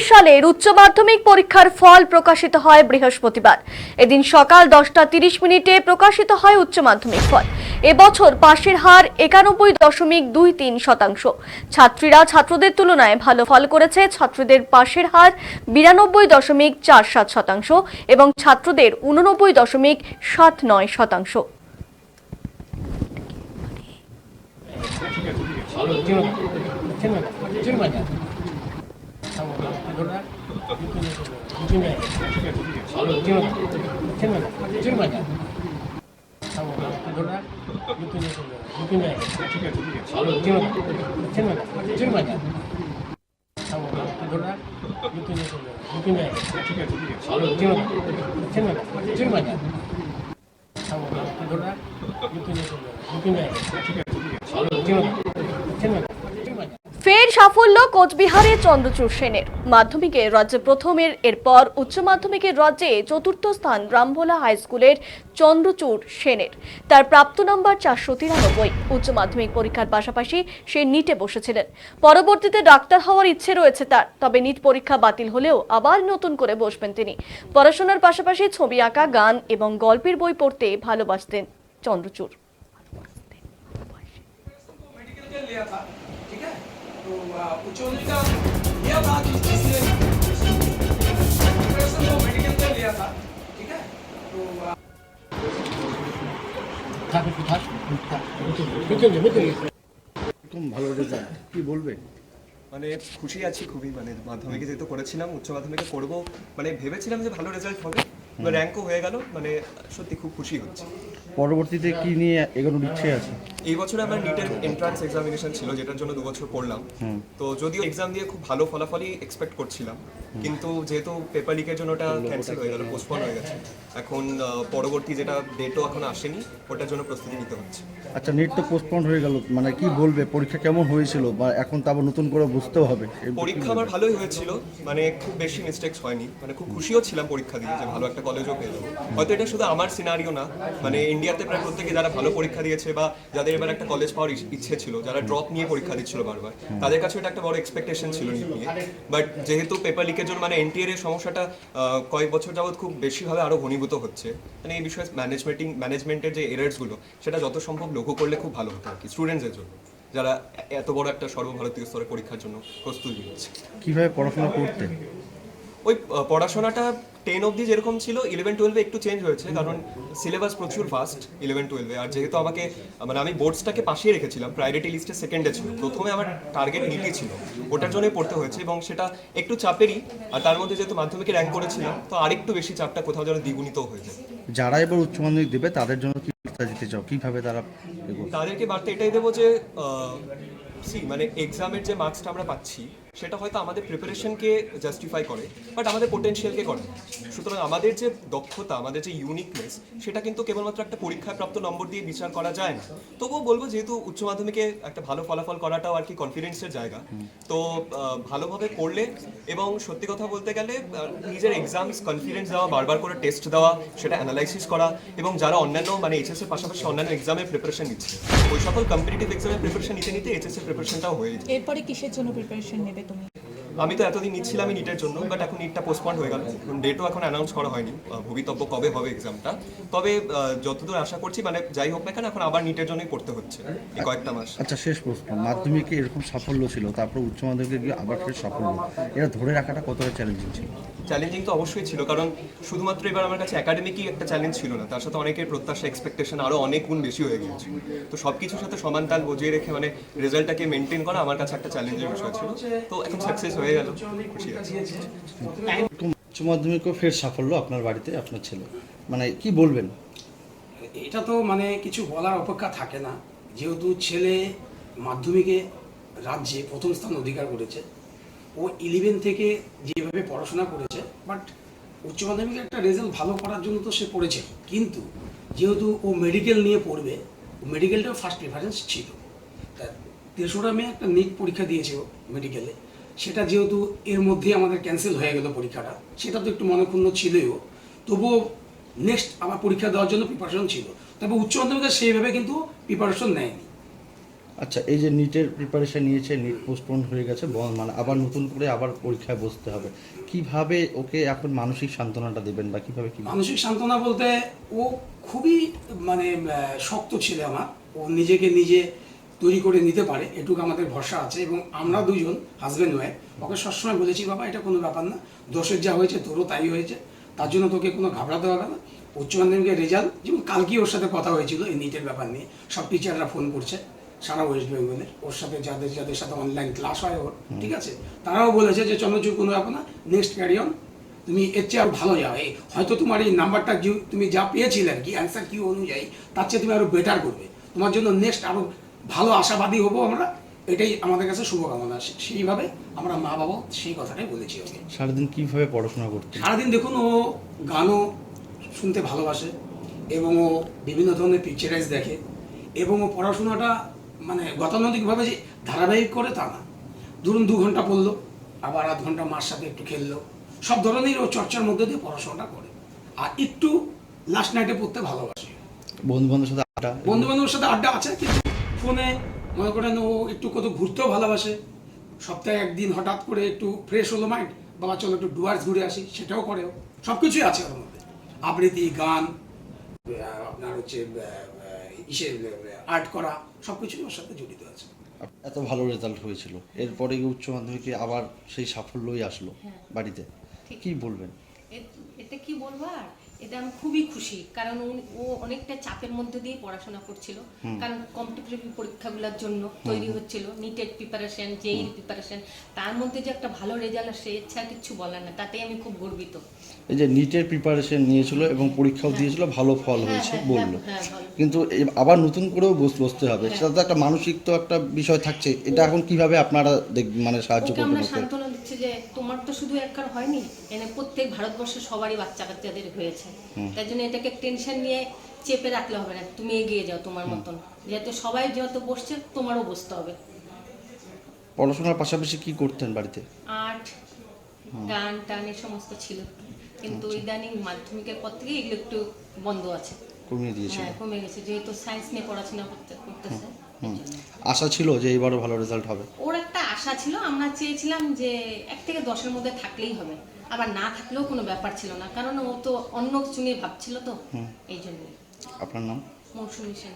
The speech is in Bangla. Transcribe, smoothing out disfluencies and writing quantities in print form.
সালের উচ্চ মাধ্যমিক পরীক্ষার ফল প্রকাশিত হয় বৃহস্পতিবার। এদিন সকাল 10:30 প্রকাশিত হয় উচ্চ মাধ্যমিক ফল। এবছর পাশের হার 91.23%। ছাত্রীরা ছাত্রদের তুলনায় ভালো ফল করেছে। ছাত্রীদের পাশের হার 92.47% এবং ছাত্রদের 89.79%। ফের সাফল্য কোচবিহারে চন্দ্রচূড় সেনের। মাধ্যমিকে রাজ্যে প্রথমের, এরপর উচ্চ মাধ্যমিকে রাজ্যে চতুর্থ স্থান রামভোলা হাই স্কুলের চন্দ্রচূড় সেনের। তার প্রাপ্ত নম্বর 493। উচ্চ মাধ্যমিক পরীক্ষার পাশাপাশি সে নিটে বসেছিলেন। পরবর্তীতে ডাক্তার হওয়ার ইচ্ছে রয়েছে তার, তবে নিট পরীক্ষা বাতিল হলেও আবার নতুন করে বসবেন তিনি। পড়াশোনার পাশাপাশি ছবি আঁকা, গান এবং গল্পের বই পড়তে ভালোবাসতেন চন্দ্রচূড়। तो उच्च का लिया था जिससे प्रिपरेशन तो मेडिकल का लिया था, ठीक है। तो ভালো রেজাল্ট কি বলবে? মানে খুশি আছি খুবই, মানে মাধ্যমিকে যেহেতু করেছিলাম, উচ্চ মাধ্যমিকে করবো, মানে ভেবেছিলাম যে ভালো রেজাল্ট হবে, র্যাঙ্কও হয়ে গেল, মানে সত্যি খুব খুশি হচ্ছে। পরবর্তীতে কি নিয়ে এগোনোর ইচ্ছে আছে? এই বছরে আমার নিটের এন্ট্রান্স এক্সামিনেশন ছিল, যেটার জন্য 2 বছর পড়লাম। তো যদিও এক্সাম দিয়ে খুব ভালো ফলাফলই এক্সপেক্ট করছিলাম, কিন্তু যেহেতু পেপার লিকের জন্য ওটা ক্যান্সেল হয়ে গেল, পোস্টপন হয়ে গেছে। এখন পরবর্তী যেটা ডেটও এখন আসেনি, ওটার জন্য প্রস্তুতি নিতে হচ্ছে। আচ্ছা, নিট তো পোস্টপন হয়ে গেল, মানে কি বলবে? পরীক্ষা কেমন হয়েছিল, বা এখন তো আবার নতুন করে বুঝতেও হবে? পরীক্ষা আমার ভালোই হয়েছিল, মানে খুব বেশি মিস্টেক্স হয়নি, মানে খুব খুশিও ছিলাম পরীক্ষা দিয়ে যে ভালো একটা কলেজও পেয়ে যাবো। হয়তো এটা শুধু আমার সিনারিও না, মানে ইন্ডিয়াতে প্রায় প্রত্যেকে যারা ভালো পরীক্ষা দিয়েছে বা যাদের এবার একটা কলেজ পাওয়ার ইচ্ছে ছিল, যারা ড্রপ নিয়ে পরীক্ষা দিচ্ছিল বারবার, তাদের কাছে এটা একটা বড় এক্সপেকটেশন ছিল নিট নিয়ে। বাট যেহেতু পেপার লিকের জন্য মানে এনটিএর এর সমস্যাটা কয়েক বছর যাবত খুব বেশিভাবে আরো ঘনীভূত হচ্ছে, মানে এই বিষয়ে ম্যানেজমেন্টের যে এরার্সগুলো সেটা যত সম্ভব লঘু করলে খুব ভালো হতো আর কি, স্টুডেন্টসদের জন্য যারা এত বড় একটা সর্বভারতীয় স্তরের পরীক্ষার জন্য প্রস্তুতি নিচ্ছে। কিভাবে পড়াশোনা করতে? ওই পড়াশোনাটা 10 অবধি যেরকম ছিল, 11-12 একটু চেঞ্জ হয়েছে, কারণ সিলেবাস প্রচুর ফাস্ট 11-12। আর যেহেতু আমাকে মানে আমি বোর্ডসটাকে পাশিয়ে রেখেছিলাম, প্রায়োরিটি লিস্টে সেকেন্ডে ছিল, প্রথমে আমার টার্গেট নিটই ছিল, ওটার জন্যই পড়তে হয়েছে এবং সেটা একটু চাপেরই। আর তার মধ্যে যেহেতু মাধ্যমিকে র্যাঙ্ক করেছিলাম, তো আরেকটু বেশি চাপটা কোথাও যেন দ্বিগুণিত হয়ে যায়। যারা এবার উচ্চ মাধ্যমিক দেবে তাদের জন্য কি বার্তা দিতে চাও? কিভাবে তারা তাদেরকে বার্তা এটাই দেবো যে মানে এক্সামের যে মার্কসটা আমরা পাচ্ছি সেটা হয়তো আমাদের প্রিপারেশনকে জাস্টিফাই করে, বাট আমাদের পোটেনশিয়ালকে করে। সুতরাং আমাদের যে দক্ষতা, আমাদের যে ইউনিকনেস, সেটা কিন্তু কেবলমাত্র একটা পরীক্ষায় প্রাপ্ত নম্বর দিয়ে বিচার করা যায় না। তবুও বলবো, যেহেতু উচ্চ মাধ্যমিকে একটা ভালো ফলাফল করাটাও আর কি কনফিডেন্সের জায়গা, তো ভালোভাবে করলে এবং সত্যি কথা বলতে গেলে নিজের এক্সামস কনফিডেন্স দেওয়া, বারবার করে টেস্ট দেওয়া, সেটা অ্যানালাইসিস করা, এবং যারা অন্যান্য মানে এইচএস এর পাশাপাশি অন্যান্য এক্সামের প্রিপারেশন নিচ্ছে, ওই সকল কম্পিটিটিভ এক্সামের প্রিপারেশন নিতে নিতে এইচএস এর প্রিপারেশনটাও হয়ে যায়। এরপরে কিসের জন্য প্রিপারেশন নেবে তুমি? আমি তো এতদিন নিচ্ছিলাম নিটের জন্য, বাট এখন নিটটা পোস্টপন্ড হয়ে গেল, ডেটও এখন অ্যানাউন্স করা হয়নি, ভবিতব্য কবে হবে এক্সামটা। তবে যতদূর আশা করছি, মানে যাই হোক না কেন, এখন আবার নিটের জন্যই পড়তে হচ্ছে এই কয়েকটা মাস। আচ্ছা, শেষ প্রশ্ন, মাধ্যমিকে এরকম সাফল্য ছিল, তারপর উচ্চ মাধ্যমিকে গিয়ে আবার ফের সাফল্য, এটা ধরে রাখাটা কতটা চ্যালেঞ্জিং ছিল? চ্যালেঞ্জিং তো অবশ্যই ছিল, কারণ শুধুমাত্র এবার আমার কাছে একাডেমিকই একটা চ্যালেঞ্জ ছিল না, তার সাথে অনেকের প্রত্যাশা, এক্সপেকটেশন আরও অনেক গুণ বেশি হয়ে গিয়েছে। তো সব কিছুর সাথে সমান তাল বজিয়ে রেখে মানে রেজাল্টটাকে মেনটেন করা আমার কাছে একটা চ্যালেঞ্জের বিষয় ছিল। তো এখন সাকসেস হয়ে গেল, খুশি আছি। উচ্চ মাধ্যমিকও ফের সাফল্য আপনার বাড়িতে, আপনার ছেলে, মানে কি বলবেন? এটা তো মানে কিছু বলার অপেক্ষা থাকে না, যেহেতু ছেলে মাধ্যমিকে রাজ্যে প্রথম স্থান অধিকার করেছে, ও 11 থেকে যেভাবে পড়াশোনা করেছে, বাট উচ্চ মাধ্যমিকে একটা রেজাল্ট ভালো করার জন্য তো সে পড়েছে, কিন্তু যেহেতু ও মেডিকেল নিয়ে পড়বে, মেডিকেলটাও ফার্স্ট প্রেফারেন্স ছিল। তা 3রা মে একটা নিট পরীক্ষা দিয়েছে ও মেডিকেলে, সেটা যেহেতু এর মধ্যেই আমাদের ক্যান্সেল হয়ে গেল পরীক্ষাটা, সেটা তো একটু মনক্ষুণ্ণ ছিলও, তবুও নেক্সট আবার পরীক্ষা দেওয়ার জন্য প্রিপারেশন ছিল। তবে উচ্চ মাধ্যমিকে সেইভাবে কিন্তু প্রিপারেশন নেয়নি, আচ্ছা, এই যে নিটের প্রিপারেশন নিয়েছে, নিট পোস্টপোন হয়ে গেছে, মানে আবার নতুন করে আবার পরীক্ষায় বসতে হবে, কিভাবে ওকে এখন মানসিক সান্ত্বনাটা দেবেন বা কিভাবে কি? মানসিক সান্ত্বনা বলতে ও খুবই মানে শক্ত ছেলে আমার, ও নিজেকে নিজে তৈরি করে নিতে পারে, এটুকু আমাদের ভরসা আছে। এবং আমরা দুজন হাজব্যান্ড ওয়াইফ ওকে সবসময় বলেছি, বাবা এটা কোনো ব্যাপার না, দোষের যা হয়েছে তোরও তাই হয়েছে, তার জন্য তোকে কোনো ঘাবড়াতে হবে না। উচ্চ মাধ্যমিকের রেজাল্ট, যেমন কালকেই ওর সাথে কথা হয়েছিল এই নিটের ব্যাপার নিয়ে, সব টিচাররা ফোন করছে সারা ওয়েস্ট বেঙ্গলে, ওর সাথে যাদের যাদের সাথে অনলাইন ক্লাস হয় ওর, ঠিক আছে, তারাও বলেছে যে চন্দ্রচূড় কোনো ব্যাপার না, নেক্সট ক্যারি অন, তুমি এর চেয়ে আরো ভালো যাও, হয়তো তোমার এই নাম্বারটা তুমি যা পেয়েছিলে আর কি অ্যান্সার কিউ অনুযায়ী, তার চেয়ে তুমি আরো বেটার করবে, তোমার জন্য নেক্সট আরো ভালো আশাবাদী হবো আমরা, এটাই আমাদের কাছে শুভকামনা। সেইভাবে আমরা মা বাবা সেই কথাটাই বলেছি ওকে। সারাদিন কিভাবে পড়াশোনা করতে? সারাদিন দেখুন, ও গানও শুনতে ভালোবাসে এবং ও বিভিন্ন ধরনের পিকচারাইজ দেখে, এবং ও পড়াশোনাটা মানে গতানুগতিকভাবে যে ধারাবাহিক করে তা না, ধরুন 2 ঘন্টা পড়লো, আবার আধ ঘন্টা মার সাথে একটু খেললো, সব ধরনের ও চর্চার মধ্যে দিয়ে পড়াশোনাটা করে। আর একটু লাস্ট নাইটে পড়তে ভালোবাসে। বন্ধু বান্ধবের সাথে আড্ডা? বন্ধু বান্ধবের সাথে আড্ডা আছে, কিন্তু ফোনে মনে করেন ও একটু কত ঘুরতেও ভালোবাসে, সপ্তাহে একদিন হঠাৎ করে একটু ফ্রেশ হলো মাইন্ড, বাবা চলো একটু ডুয়ার্স ঘুরে আসি, সেটাও করে ও। সব কিছুই আছে ওর মধ্যে, আবৃত্তি, গান, আপনার হচ্ছে আর্ট করা, সব কিছুই ওর সাথে জড়িত আছে। এত ভালো রেজাল্ট হয়েছিল, এরপরে উচ্চ মাধ্যমিকে আবার সেই সাফল্যই আসলো বাড়িতে, কি বলবেন? এটা কি বলবো, আর এটা আমি খুবই খুশি, কারণ ও অনেকটা চাপের মধ্যে দিয়ে পড়াশোনা করছিল, কারণ কম্পিটিটিভ পরীক্ষাগুলোর জন্য তৈরি হচ্ছিল, নিটের প্রিপারেশন, জেইর প্রিপারেশন, তার মধ্যে যে একটা ভালো রেজাল্ট আসে, ইচ্ছা কিছু বলার না, তাতে আমি খুব গর্বিত। এই যে নিটের প্রিপারেশন নিয়েছিল এবং পরীক্ষাও দিয়েছিল, ভালো ফল হয়েছে বললো, কিন্তু আবার নতুন করেও বসতে হবে, সেটা তো একটা মানসিক তো একটা বিষয় থাকছে, এটা এখন কিভাবে আপনারা মানে সাহায্য ওকে করবেন? আমরা সান্ত্বনা দিচ্ছি যে তোমার তো শুধু একবার হয়নি, এনে প্রত্যেক ভারতবর্ষের সবারই বাচ্চা কাচ্চাদের হয়েছে, তাই জন্য এটাকে টেনশন নিয়ে চেপে রাখলে হবে না, তুমি এগিয়ে যাও তোমার মতন, যেহেতু সবাই যত বসছে তোমারও বসতে হবে। পড়াশোনার পাশাপাশি কি করতেন বাড়িতে? আর্ট, গান টান এই সমস্ত ছিল, কিন্তু ইদানিং মাধ্যমিকের পর থেকে এগুলো একটু বন্ধ আছে, কমিয়ে দিয়েছিল? হ্যাঁ কমে গেছে, যেহেতু সায়েন্স নিয়ে পড়াশোনা করতেছে। আশা ছিল যে এবারও ভালো রেজাল্ট হবে? ওর একটা আশা ছিল, আমরা চেয়েছিলাম যে 1 থেকে 10-এর মধ্যে থাকলেই হবে, আবার না থাকলেও কোনো ব্যাপার ছিল না, কারণ ও তো অন্য কিছু নিয়ে ভাবছিল, তো এই জন্য। আপনার নাম? মৌসুমী সেন।